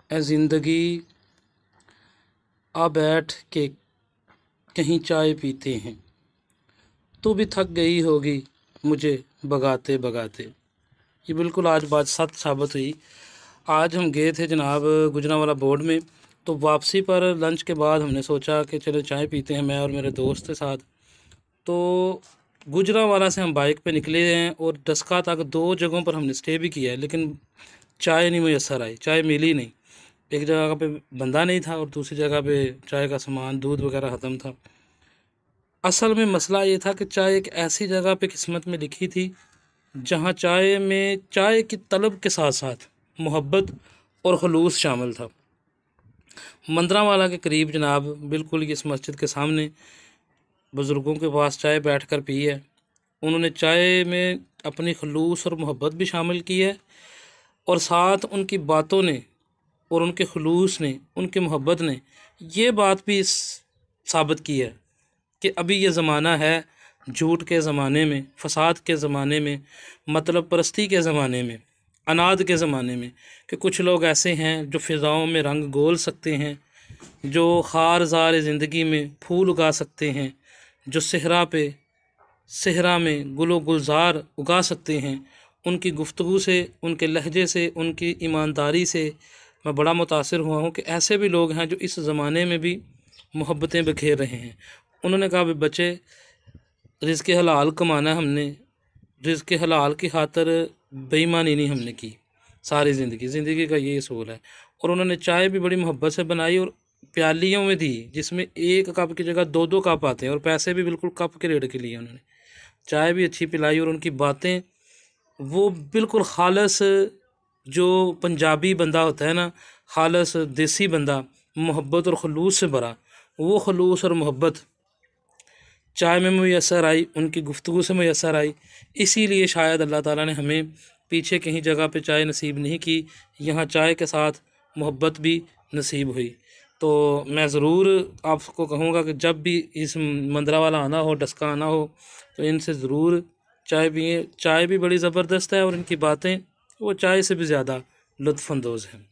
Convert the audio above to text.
ए ज़िंदगी आ बैठ के कहीं चाय पीते हैं, तू भी थक गई होगी मुझे भगाते भगाते। ये बिल्कुल आज बात सच साबित हुई। आज हम गए थे जनाब गुजरांवाला बोर्ड में, तो वापसी पर लंच के बाद हमने सोचा कि चलो चाय पीते हैं, मैं और मेरे दोस्त के साथ। तो गुजरांवाला से हम बाइक पे निकले हैं और डस्का तक 2 जगहों पर हमने स्टे भी किया है, लेकिन चाय नहीं मुयसर आई, चाय मिली नहीं। एक जगह पे बंदा नहीं था और दूसरी जगह पे चाय का सामान दूध वगैरह ख़त्म था। असल में मसला ये था कि चाय एक ऐसी जगह पे किस्मत में लिखी थी जहाँ चाय में चाय की तलब के साथ साथ मोहब्बत और खलूस शामिल था। मंदरावाला के करीब जनाब, बिल्कुल इस मस्जिद के सामने बुज़ुर्गों के पास चाय बैठकर पी है। उन्होंने चाय में अपनी खलूस और मोहब्बत भी शामिल की है, और साथ उनकी बातों ने और उनके खलूस ने, उनकी मोहब्बत ने ये बात भी साबित की है कि अभी ये ज़माना है झूठ के ज़माने में, फसाद के ज़माने में, मतलब परस्ती के ज़माने में, अनाद के ज़माने में, कि कुछ लोग ऐसे हैं जो फ़िज़ाओं में रंग घोल सकते हैं, जो खार ज़ार ज़िंदगी में फूल उगा सकते हैं, जो सहरा में गुलो गुलजार उगा सकते हैं। उनकी गुफ्तगू से, उनके लहजे से, उनकी ईमानदारी से मैं बड़ा मुतासिर हुआ हूँ कि ऐसे भी लोग हैं जो इस ज़माने में भी मोहब्बतें बखेर रहे हैं। उन्होंने कहा, बच्चे, रिज़्क़ हलाल कमाना है हमने, रिज़्क़ हलाल की खातिर बेईमानी नहीं हमने की सारी ज़िंदगी का ये असूल है। और उन्होंने चाय भी बड़ी मोहब्बत से बनाई और प्यालियों में दी, जिसमें 1 कप की जगह 2-2 कप आते हैं, और पैसे भी बिल्कुल कप के रेट के लिए उन्होंने चाय भी अच्छी पिलाई। और उनकी बातें वो बिल्कुल खालस, जो पंजाबी बंदा होता है ना, खालस देसी बंदा, मोहब्बत और खलूस से भरा, वो खलूस और मोहब्बत चाय में मुयस्सर आई, उनकी गुफ्तगू से मुयस्सर आई। इसीलिए शायद अल्लाह ताला ने हमें पीछे कहीं जगह पे चाय नसीब नहीं की, यहाँ चाय के साथ मोहब्बत भी नसीब हुई। तो मैं ज़रूर आपको कहूँगा कि जब भी इस मंदरावाला आना हो, डस्का आना हो, तो इनसे ज़रूर चाय पिए। चाय भी बड़ी ज़बरदस्त है और इनकी बातें वो चाय से भी ज़्यादा लुत्फ़अंदोज़ हैं।